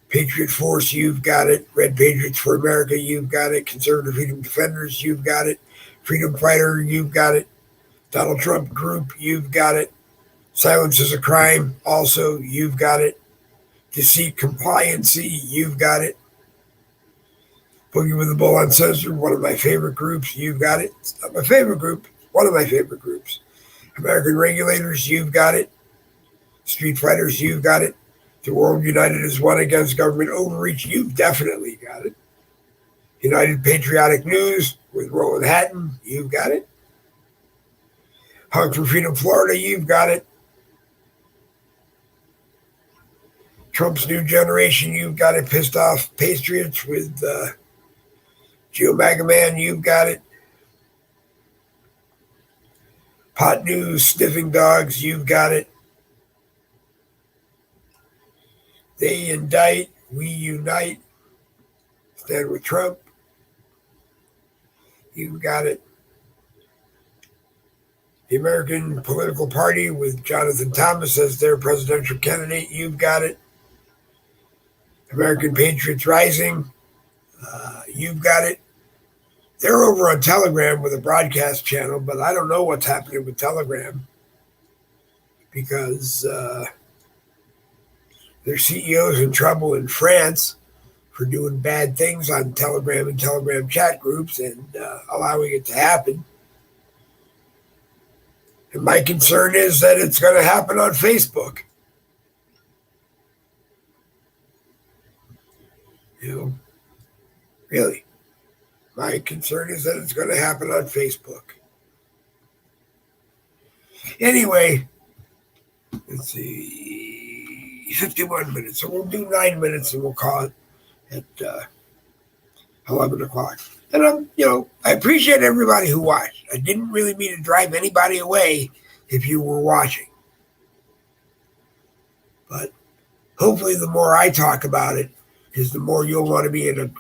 Patriot Force, you've got it. Red Patriots for America, you've got it. Conservative Freedom Defenders, you've got it. Freedom Fighter, you've got it. Donald Trump Group, you've got it. Silence is a Crime, also, you've got it. Deceit Compliancy, you've got it. Boogie with the Bull Uncensored, one of my favorite groups, you've got it. It's not my favorite group, one of my favorite groups. American Regulators, you've got it. Street Fighters, you've got it. The World United as One Against Government Overreach, you've definitely got it. United Patriotic News with Roland Hatton, you've got it. Hug for Freedom Florida, you've got it. Trump's New Generation, you've got it. Pissed Off Patriots with Geo MAGA Man, you've got it. Pot News, Sniffing Dogs, you've got it. They Indict, We Unite, Stand with Trump. You've got it. The American Political Party with Jonathan Thomas as their presidential candidate. You've got it. American Patriots Rising. You've got it. They're over on Telegram with a broadcast channel, but I don't know what's happening with Telegram because their CEO's in trouble in France for doing bad things on Telegram and Telegram chat groups and allowing it to happen. And my concern is that it's going to happen on Facebook. Really. My concern is that it's going to happen on Facebook. Anyway, let's see, 51 minutes. So we'll do 9 minutes and we'll call it at 11 o'clock. And I appreciate everybody who watched. I didn't really mean to drive anybody away if you were watching. But hopefully the more I talk about it is the more you'll want to be in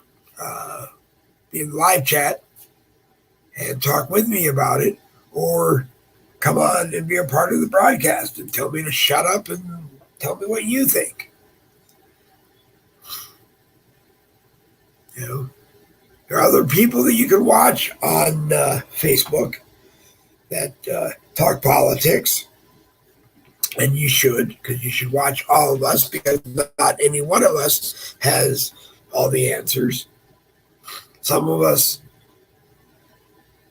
the live chat and talk with me about it, or come on and be a part of the broadcast and tell me to shut up and tell me what you think. There are other people that you can watch on Facebook that talk politics, and you should, because you should watch all of us, because not any one of us has all the answers. Some of us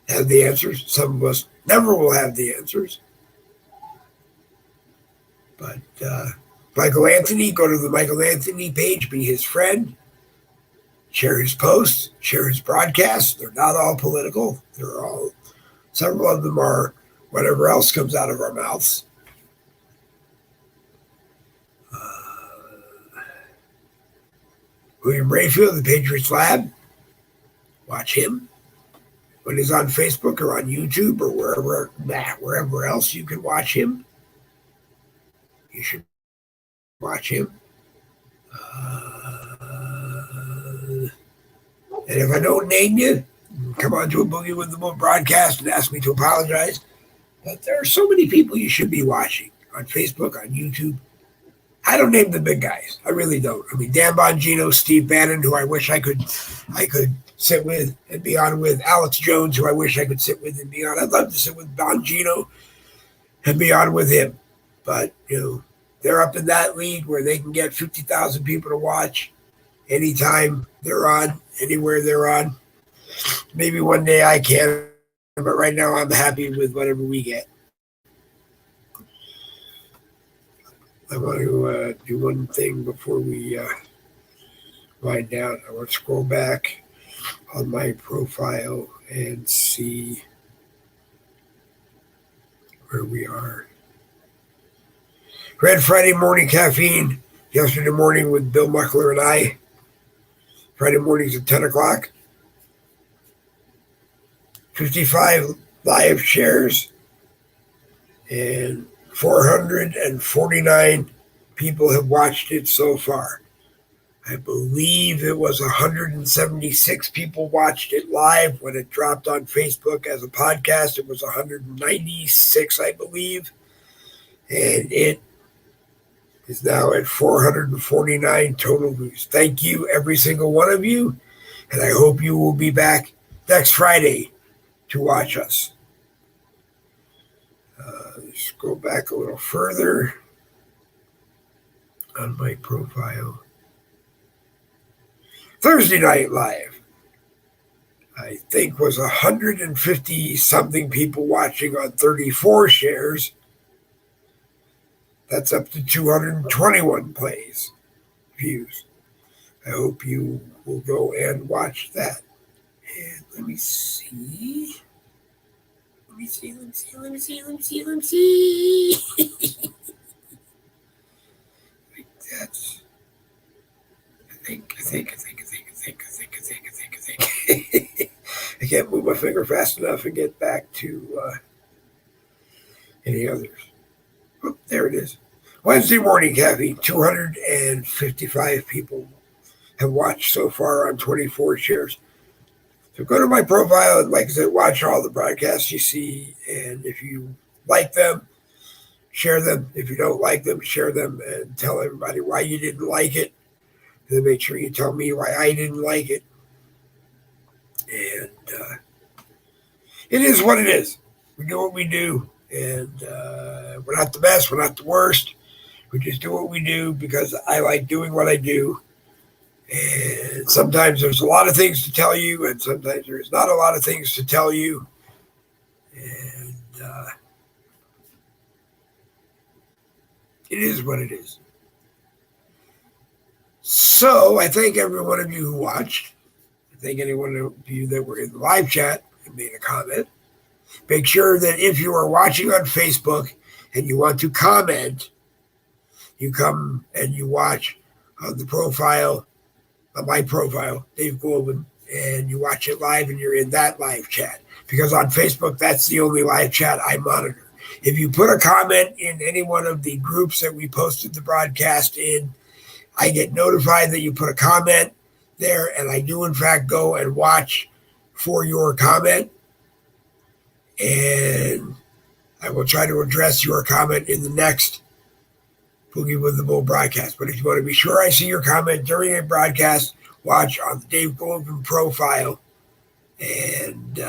have the answers. Some of us never will have the answers. But Michael Anthony, go to the Michael Anthony page, be his friend. Share his posts, share his broadcasts. They're not all political. Several of them are whatever else comes out of our mouths. William Rayfield, the Patriots Lab. Watch him when he's on Facebook or on YouTube or wherever else you can watch him. You should watch him. And if I don't name you, come on to a Boogie with the Moon broadcast and ask me to apologize. But there are so many people you should be watching on Facebook, on YouTube. I don't name the big guys. I really don't. I mean, Dan Bongino, Steve Bannon, who I wish I could sit with and be on with. Alex Jones, who I wish I could sit with and be on. I'd love to sit with Bongino and be on with him. But, they're up in that league where they can get 50,000 people to watch anytime they're on, anywhere they're on. Maybe one day I can, but right now I'm happy with whatever we get. I want to do one thing before we wind down. I want to scroll back on my profile and see where we are. Red Friday Morning Caffeine, yesterday morning with Bill Muckler and I. Friday mornings at 10 o'clock. 55 live shares and 449 people have watched it so far. I believe it was 176 people watched it live. When it dropped on Facebook as a podcast, it was 196, I believe. And it is now at 449 total views. Thank you, every single one of you. And I hope you will be back next Friday to watch us. Let's go back a little further on my profile. Thursday Night Live, I think, was 150 something people watching on 34 shares. That's up to 221 views. I hope you will go and watch that. And let me see. Let me see. That's, I think. I can't move my finger fast enough and get back to any others. Oh, there it is. Wednesday morning caffeine, 255 people have watched so far on 24 shares. So go to my profile and, like I said, watch all the broadcasts you see. And if you like them, share them. If you don't like them, share them and tell everybody why you didn't like it. And then make sure you tell me why I didn't like it. And it is what it is. We do what we do. And we're not the best. We're not the worst. We just do what we do because I like doing what I do. And sometimes there's a lot of things to tell you, and sometimes there's not a lot of things to tell you. And it is what it is. So I thank every one of you who watched. I thank any one of you that were in the live chat and made a comment. Make sure that if you are watching on Facebook and you want to comment, you come and you watch on the profile, on my profile, Dave Goldman, and you watch it live and you're in that live chat. Because on Facebook, that's the only live chat I monitor. If you put a comment in any one of the groups that we posted the broadcast in, I get notified that you put a comment there, and I do, in fact, go and watch for your comment. And I will try to address your comment in the next Boogie with the Bull broadcast. But if you want to be sure I see your comment during a broadcast, watch on the Dave Goldman profile. And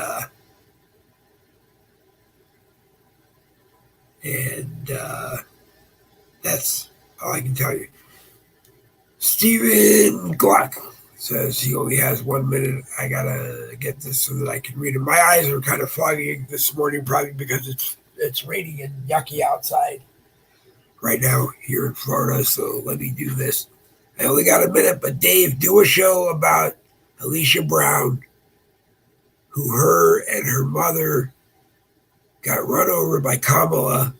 that's all I can tell you. Stephen Gluck says he only has 1 minute. I gotta get this so that I can read it. My eyes are kind of foggy this morning, probably because it's raining and yucky outside right now here in Florida. So let me do this. I only got a minute, but Dave, do a show about Alicia Brown, who her and her mother got run over by Kamala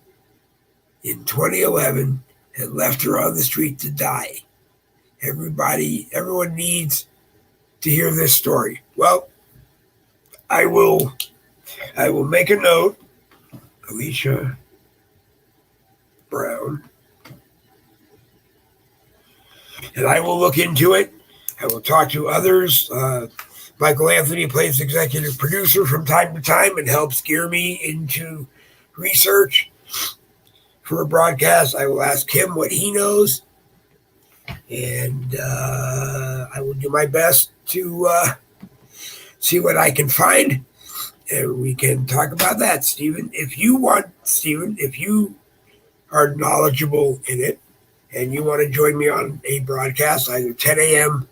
in 2011 and left her on the street to die. Everyone needs to hear this story. Well, I will make a note. Alicia Brown. And I will look into it. I will talk to others. Michael Anthony plays executive producer from time to time and helps gear me into research for a broadcast. I will ask him what he knows. And I will do my best to see what I can find. And we can talk about that, Stephen. If you are knowledgeable in it and you want to join me on a broadcast, either 10 a.m.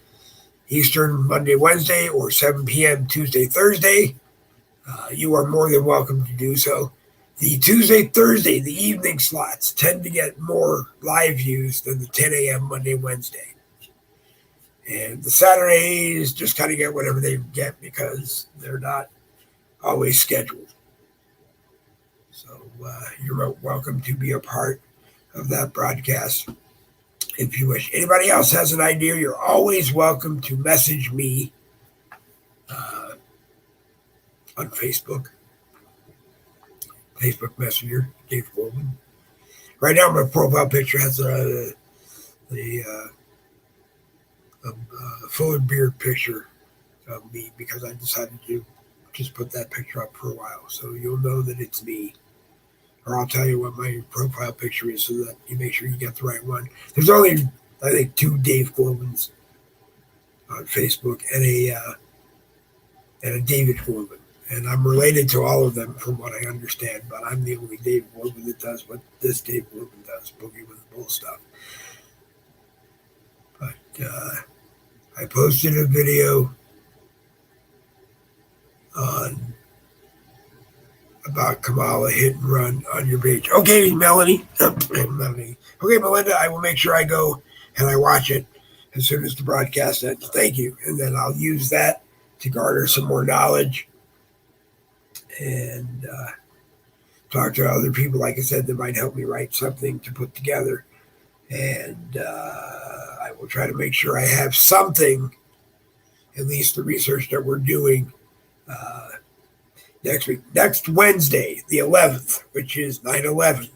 Eastern Monday, Wednesday, or 7 p.m. Tuesday, Thursday, you are more than welcome to do so. The Tuesday, Thursday, the evening slots tend to get more live views than the 10 a.m. Monday, Wednesday. And the Saturdays just kind of get whatever they get because they're not always scheduled. So you're welcome to be a part of that broadcast if you wish. Anybody else has an idea, you're always welcome to message me on Facebook Messenger, Dave Goldman. Right now, my profile picture has the full beard picture of me because I decided to just put that picture up for a while. So you'll know that it's me. Or I'll tell you what my profile picture is so that you make sure you get the right one. There's only, I think, 2 Dave Goldmans on Facebook and a David Goldman. And I'm related to all of them from what I understand, but I'm the only Dave Goldman that does what this Dave Goldman does, Boogie with the Bull stuff. But I posted a video about Kamala hit and run on your page. Okay, Melanie. Okay, Melinda, I will make sure I go and I watch it as soon as the broadcast ends. Thank you. And then I'll use that to garner some more knowledge and talk to other people, like I said, that might help me write something to put together. And I will try to make sure I have something, at least the research that we're doing next week. Next Wednesday, the 11th, which is 9/11,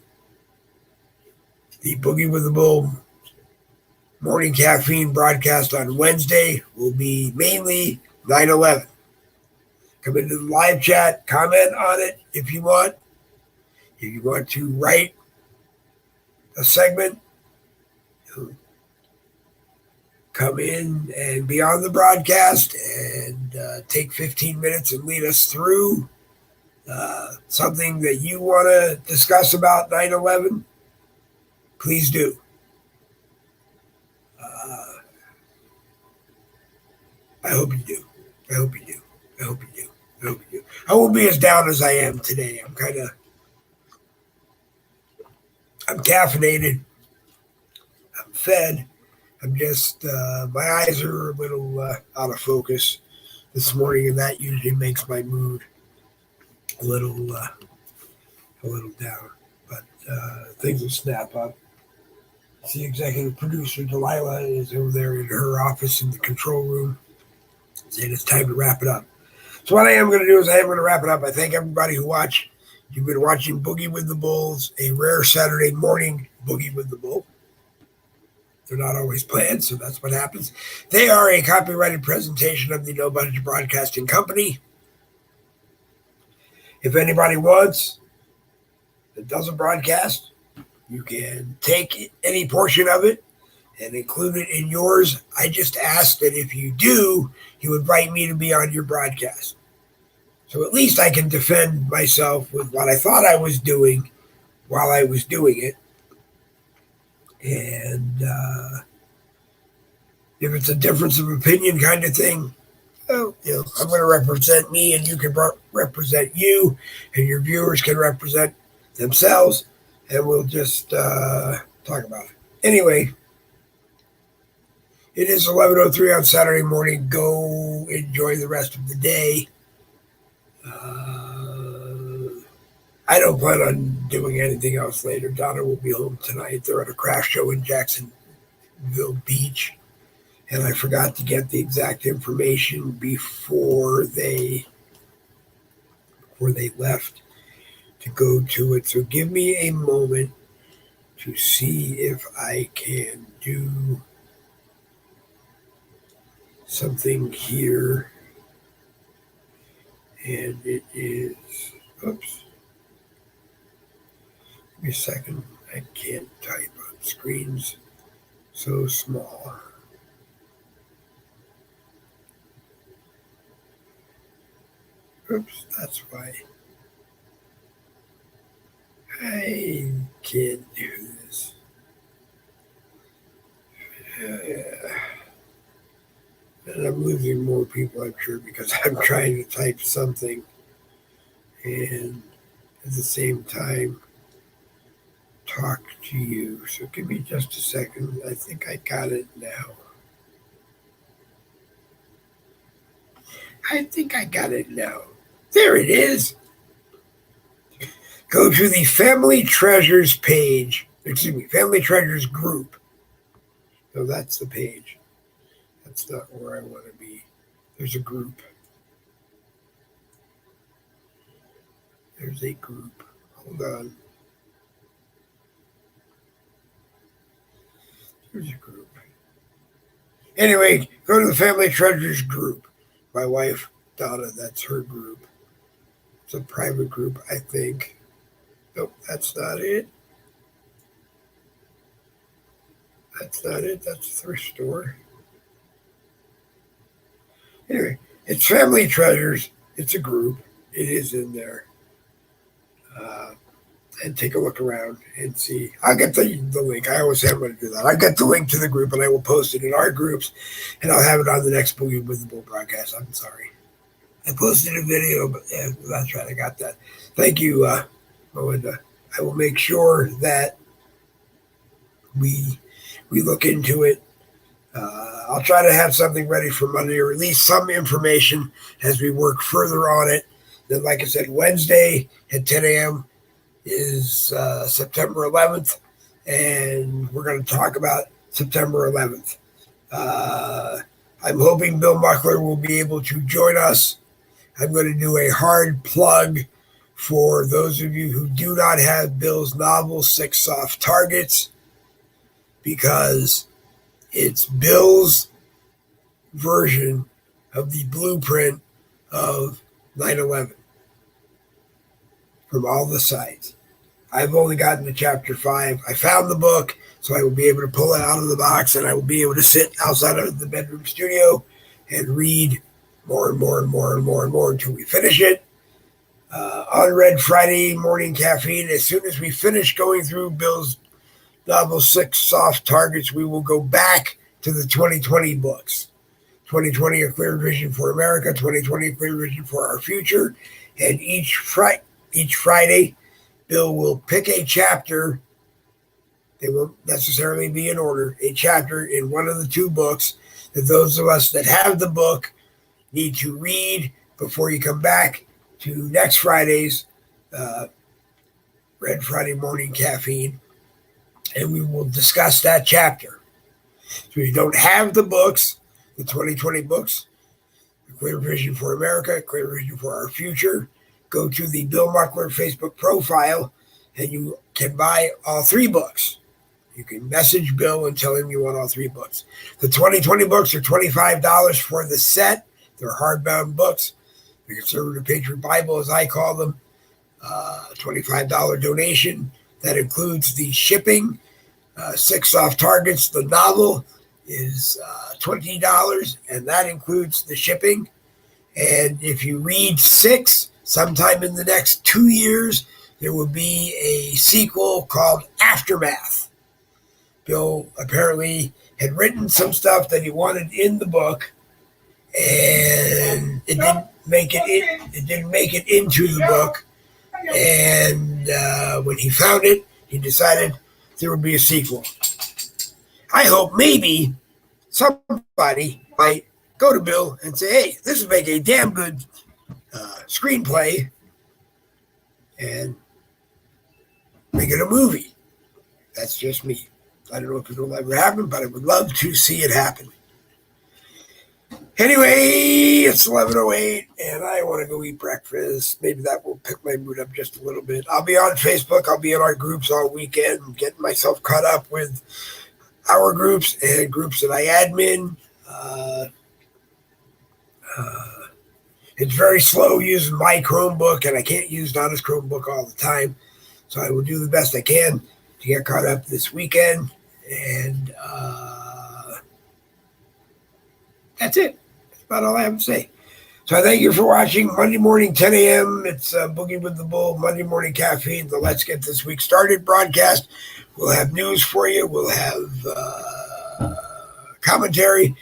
the Boogie with the Bull morning caffeine broadcast on Wednesday will be mainly 9/11. Come into the live chat, comment on it if you want. If you want to write a segment, come in and be on the broadcast and take 15 minutes and lead us through something that you want to discuss about 9/11, please do. I hope you do. I hope you do. I hope you do. I hope you do. I won't be as down as I am today. I'm caffeinated. I'm fed. I'm just, my eyes are a little out of focus this morning, and that usually makes my mood a little down. But things will snap up. The executive producer, Delilah, is over there in her office in the control room, saying it's time to wrap it up. So what I am going to do is I am going to wrap it up. I thank everybody who watched. You've been watching Boogie with the Bulls, a rare Saturday morning Boogie with the Bull. They're not always planned, so that's what happens. They are a copyrighted presentation of the No Budget Broadcasting Company. If anybody wants that doesn't broadcast, you can take any portion of it and include it in yours. I just ask that if you do, you invite me to be on your broadcast. So at least I can defend myself with what I thought I was doing while I was doing it. And if it's a difference of opinion kind of thing, well, I'm going to represent me and you can represent you, and your viewers can represent themselves, and we'll just talk about it. Anyway, it is 11:03 on Saturday morning. Go enjoy the rest of the day. I don't plan on doing anything else later. Donna will be home tonight. They're at a craft show in Jacksonville Beach, and I forgot to get the exact information before they left to go to it. So give me a moment to see if I can do something here. And it is, oops. Give me a second. I can't type on screens so small. Oops, that's why I can't do this. And I'm losing more people, I'm sure, because I'm trying to type something and at the same time talk to you. So give me just a second. I think I got it now. There it is. Go to the Family Treasures page. Family Treasures group. So that's the page. That's not where I want to be. There's a group. Hold on. There's a group. Anyway, go to the Family Treasures group. My wife, Donna, that's her group. It's a private group, I think. Nope, that's not it. That's a thrift store. Anyway, it's Family Treasures. It's a group. It is in there. And take a look around and see. I'll get the link. I always say I'm going to do that. I'll get the link to the group and I will post it in our groups, and I'll have it on the next Boogie with the Bull broadcast. I'm sorry. I posted a video, but yeah, that's right. I got that. Thank you, Melinda. I will make sure that we look into it. I'll try to have something ready for Monday, or at least some information as we work further on it. Then, like I said, Wednesday at 10 a.m. is September 11th, and we're going to talk about September 11th. I'm hoping Bill Muckler will be able to join us. I'm going to do a hard plug for those of you who do not have Bill's novel, 6 Soft Targets, because It's Bill's version of the blueprint of 9/11 from all the sides. I've only gotten to chapter 5. I found the book, so I will be able to pull it out of the box, and I will be able to sit outside of the bedroom studio and read more and more and more and more and more until we finish it. Unread Friday morning caffeine. As soon as we finish going through Bill's novel 6 Soft Targets, we will go back to the 2020 books. 2020, A Clear Vision for America, 2020, A Clear Vision for Our Future. And each Friday, Bill will pick a chapter. They won't necessarily be in order. A chapter in one of the 2 books that those of us that have the book need to read before you come back to next Friday's Red Friday morning caffeine. And we will discuss that chapter. So if you don't have the books, the 2020 books, A Clear Vision for America, A Clear Vision for Our Future, go to the Bill Muckler Facebook profile, and you can buy all 3 books. You can message Bill and tell him you want all 3 books. The 2020 books are $25 for the set. They're hardbound books. The Conservative Patriot Bible, as I call them, $25 donation. That includes the shipping. 6 Soft Targets, the novel, is $20, and that includes the shipping. And if you read 6, sometime in the next 2 years, there will be a sequel called Aftermath. Bill apparently had written some stuff that he wanted in the book, and it didn't make it into the book. And when he found it, he decided there would be a sequel. I hope maybe somebody might go to Bill and say, hey, this would make a damn good screenplay, and make it a movie. That's just me. I don't know if it'll ever happen, but I would love to see it happen. Anyway, it's 11:08, and I want to go eat breakfast. Maybe that will pick my mood up just a little bit. I'll be on Facebook. I'll be in our groups all weekend, getting myself caught up with our groups and groups that I admin. It's very slow using my Chromebook, and I can't use Donna's Chromebook all the time. So I will do the best I can to get caught up this weekend. And that's it. That's about all I have to say. So I thank you for watching. Monday morning, 10 a.m. It's Boogie with the Bull, Monday morning caffeine, the Let's Get This Week Started broadcast. We'll have news for you. We'll have commentary.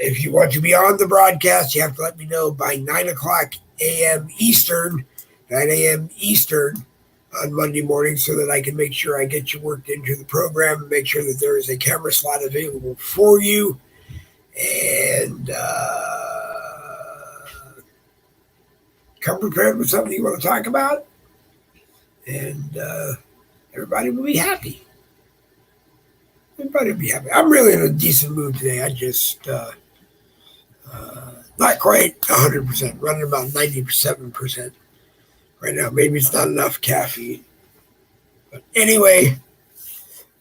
If you want to be on the broadcast, you have to let me know by 9 a.m. Eastern on Monday morning, so that I can make sure I get you worked into the program and make sure that there is a camera slot available for you. And come prepared with something you want to talk about, and everybody will be happy. Everybody will be happy. I'm really in a decent mood today. I just not quite 100%, running about 97% right now. Maybe it's not enough caffeine. But anyway,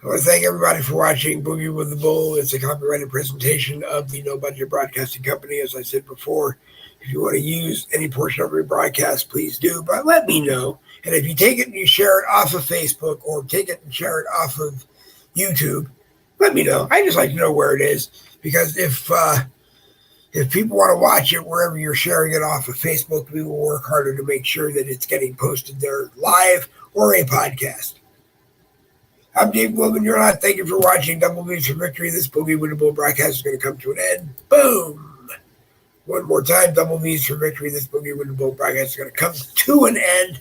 I want to thank everybody for watching Boogie with the Bull. It's a copyrighted presentation of the No Budget Broadcasting Company. As I said before, if you want to use any portion of your broadcast, please do. But let me know. And if you take it and you share it off of Facebook, or take it and share it off of YouTube, let me know. I just like to know where it is, because if people want to watch it wherever you're sharing it off of Facebook, we will work harder to make sure that it's getting posted there live or a podcast. I'm Dave Wilman. You're not. Thank you for watching Double V's for Victory. This Boogie with the Bull broadcast is going to come to an end. Boom. One more time, Double V's for Victory. This Boogie with the Bull broadcast is going to come to an end.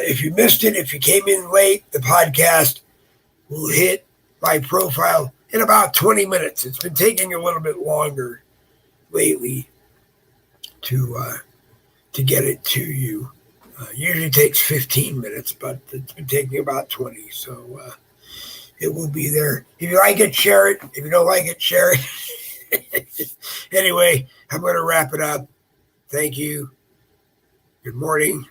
If you missed it, if you came in late, the podcast will hit my profile in about 20 minutes. It's been taking a little bit longer lately to get it to you. Usually takes 15 minutes, but it's been taking about 20. So it will be there. If you like it, share it. If you don't like it, share it. Anyway, I'm going to wrap it up. Thank you. Good morning.